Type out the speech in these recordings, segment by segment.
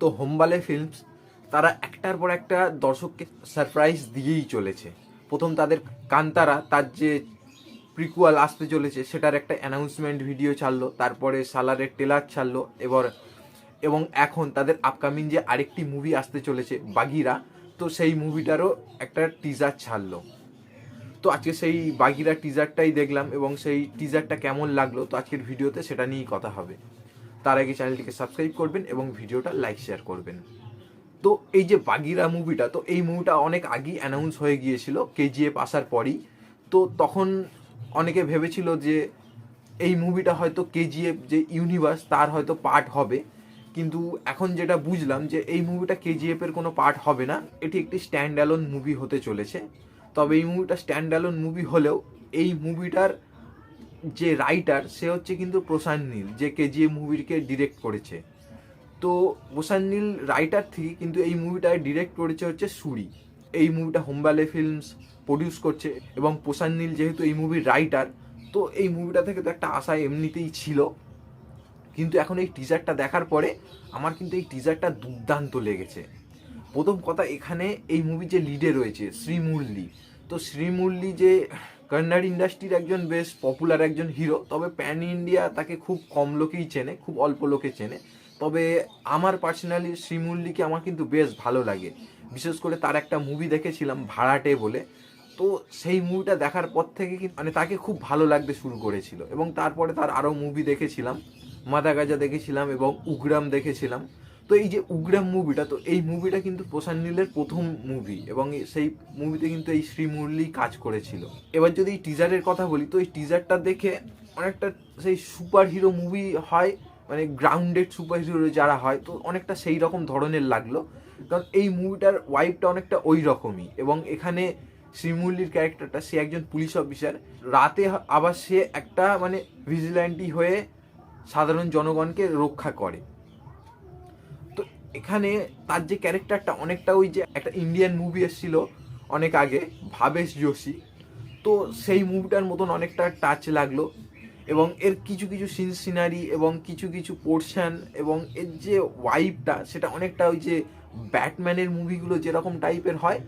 তো হোমবালে ফিল্মস তারা একটার পর একটা দর্শককে সারপ্রাইজ দিয়েই চলেছে। প্রথম তাদের কান্তারা, তার যে প্রিকুয়াল আসতে চলেছে সেটার একটা অ্যানাউন্সমেন্ট ভিডিও ছাড়লো, তারপরে সালারের ট্রেলার ছাড়লো, এবং এখন তাদের আপকামিং যে আরেকটি মুভি আসতে চলেছে বাগিরা, তো সেই মুভিটারও একটা টিজার ছাড়লো। তো আজকে সেই বাগিরা টিজারটাই দেখলাম এবং সেই টিজারটা কেমন লাগলো তো আজকের ভিডিওতে সেটা নিয়েই কথা হবে। তার আগে চ্যানেলটিকে সাবস্ক্রাইব করবেন এবং ভিডিওটা লাইক শেয়ার করবেন। তো এই যে বাগিরা মুভিটা, তো এই মুভিটা অনেক আগেই অ্যানাউন্স হয়ে গিয়েছিল কেজিএফ আসার পরই। তো তখন অনেকে ভেবেছিল যে এই মুভিটা হয়তো কেজিএফ যে ইউনিভার্স তার হয়তো পার্ট হবে, কিন্তু এখন যেটা বুঝলাম যে এই মুভিটা কেজিএফের কোনো পার্ট হবে না, এটি একটি স্ট্যান্ড অ্যালোন মুভি হতে চলেছে। তবে এই মুভিটা স্ট্যান্ড অ্যালোন মুভি হলেও এই মুভিটার যে রাইটার সে হচ্ছে কিন্তু প্রশান্ত নীল, যে কেজিএফ মুভিকে ডিরেক্ট করেছে। তো প্রশান্ত নীল রাইটার থেকে কিন্তু এই মুভিটা ডিরেক্ট করেছে হচ্ছে সুরি। এই মুভিটা হোমবালে ফিল্মস প্রডিউস করছে এবং প্রশান্ত নীল যেহেতু এই মুভির রাইটার, তো এই মুভিটা থেকে তো একটা আশা এমনিতেই ছিল। কিন্তু এখন এই টিজারটা দেখার পরে আমার কিন্তু এই টিজারটা দুর্দান্ত লেগেছে। প্রথম কথা, এখানে এই মুভি যে লিডে রয়েছে শ্রীমুরলি, তো শ্রীমুরলি যে কন্নড় ইন্ডাস্ট্রির একজন বেশ পপুলার একজন হিরো, তবে প্যান ইন্ডিয়া তাকে খুব কম লোকেই চেনে, খুব অল্প লোকে চেনে। তবে আমার পার্সোনালি শ্রীমুরলিকে আমার কিন্তু বেশ ভালো লাগে, বিশেষ করে তার একটা মুভি দেখেছিলাম ভাড়াটে বলে। তো সেই মুভিটা দেখার পর থেকে মানে তাকে খুব ভালো লাগতে শুরু করেছিল এবং তারপরে তার আরও মুভি দেখেছিলাম, মাদাগাজা দেখেছিলাম এবং উগ্রাম দেখেছিলাম। তো এই যে উগ্রাম মুভিটা, তো এই মুভিটা কিন্তু প্রশান্ত নীলের প্রথম মুভি এবং সেই মুভিতে কিন্তু এই শ্রীমুরলি কাজ করেছিল। এবার যদি এই টিজারের কথা বলি, তো এই টিজারটা দেখে অনেকটা সেই সুপার হিরো মুভি হয়, মানে গ্রাউন্ডেড সুপার হিরো যারা হয়, তো অনেকটা সেই রকম ধরনের লাগলো। কারণ এই মুভিটার ওয়াইবটা অনেকটা ওই রকমই এবং এখানে শ্রীমুরলির ক্যারেক্টারটা, সে একজন পুলিশ অফিসার, রাতে আবার সে একটা মানে ভিজিল্যান্টি হয়ে সাধারণ জনগণকে রক্ষা করে। তো এখানে তার যে ক্যারেক্টারটা অনেকটা ওই যে একটা ইন্ডিয়ান মুভি এসেছিল অনেক আগে, ভাবেশ যোশী, তো সেই মুভিটার মতন অনেকটা টাচ লাগলো। এবং এর কিছু কিছু সিনারি এবং কিছু কিছু পোর্শন এবং এর যে ওয়াইবটা সেটা অনেকটা ওই যে ব্যাটম্যানের মুভিগুলো যেরকম টাইপের হয়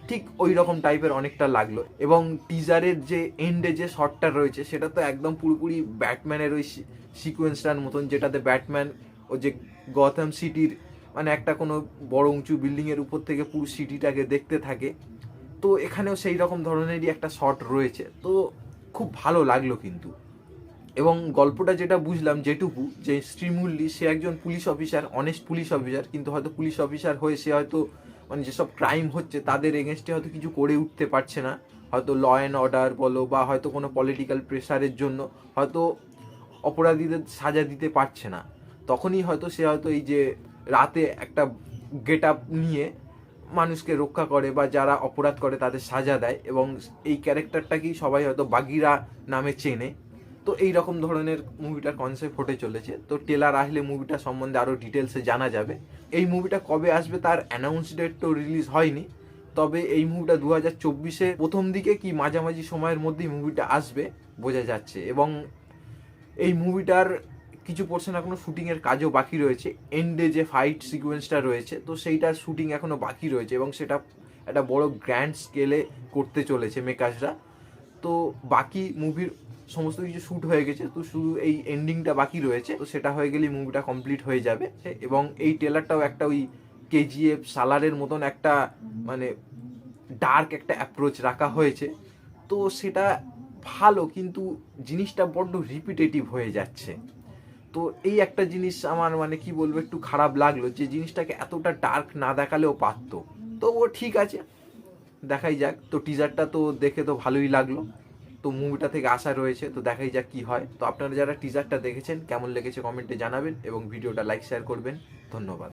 ঠিক ওই রকম টাইপের অনেকটা লাগলো। এবং টিজারের যে এন্ডে যে শটটা রয়েছে সেটা তো একদম পুরোপুরি ব্যাটম্যানের ওই সিকোয়েন্সটার মতন, যেটাতে ব্যাটম্যান ও যে গথম সিটির মানে একটা কোনো বড় উঁচু বিল্ডিংয়ের উপর থেকে পুরো সিটিটাকে দেখতে থাকে। তো এখানেও সেই রকম ধরনেরই একটা শট রয়েছে, তো খুব ভালো লাগলো কিন্তু। এবং গল্পটা যেটা বুঝলাম যেটুকু, যে শ্রীমুরলি সে একজন police officer, honest police officer, কিন্তু হয়তো পুলিশ অফিসার হয়ে সে হয়তো মানে যেসব ক্রাইম হচ্ছে তাদের এগেনস্টে হয়তো কিছু করে উঠতে পারছে না, হয়তো ল অ্যান্ড অর্ডার বলো বা হয়তো কোনো পলিটিক্যাল প্রেশারের জন্য হয়তো অপরাধীদের সাজা দিতে পারছে না। তখনই হয়তো সে হয়তো এই যে রাতে একটা গেট আপ নিয়ে মানুষকে রক্ষা করে বা যারা অপরাধ করে তাদের সাজা দেয়, এবং এই ক্যারেক্টারটাকেই সবাই হয়তো বাগিরা নামে চেনে। তো এই রকম ধরনের মুভিটার কনসেপ্ট হতে চলেছে। তো ট্রেলার আসলে মুভিটা সম্বন্ধে আরও ডিটেলসে জানা যাবে। এই মুভিটা কবে আসবে তার অ্যানাউন্স ডেট তো রিলিজ হয়নি, তবে এই মুভিটা 2024-এ প্রথম দিকে কি মাঝামাঝি সময়ের মধ্যেই মুভিটা আসবে বোঝা যাচ্ছে। এবং এই মুভিটার কিছু পোর্শন এখনো শুটিংয়ের কাজও বাকি রয়েছে। এন্ডে যে ফাইট সিকোয়েন্সটা রয়েছে তো সেইটার শুটিং এখনো বাকি রয়েছে এবং সেটা একটা বড় গ্র্যান্ড স্কেলে করতে চলেছে মেকার্সরা। তো বাকি মুভির সমস্ত কিছু শ্যুট হয়ে গেছে, তো শুধু এই এন্ডিংটা বাকি রয়েছে, তো সেটা হয়ে গেলেই মুভিটা কমপ্লিট হয়ে যাবে। এবং এই ট্রেলারটাও একটা ওই কেজিএফ সালারের মতন একটা মানে ডার্ক একটা অ্যাপ্রোচ রাখা হয়েছে। তো সেটা ভালো, কিন্তু জিনিসটা বড্ড রিপিটেটিভ হয়ে যাচ্ছে। তো এই একটা জিনিস আমার মানে কি বলবো একটু খারাপ লাগলো, যে জিনিসটাকে এতটা ডার্ক না দেখালেও পারতো। তো ও ঠিক আছে, দেখাই যাক। তো টিজারটা তো দেখে তো ভালোই লাগলো, তো মুভিটা থেকে আশা রয়েছে, তো দেখাই যাক কি হয়। তো আপনারা যারা টিজারটা দেখেছেন কেমন লেগেছে কমেন্টে জানাবেন এবং ভিডিওটা লাইক শেয়ার করবেন। ধন্যবাদ।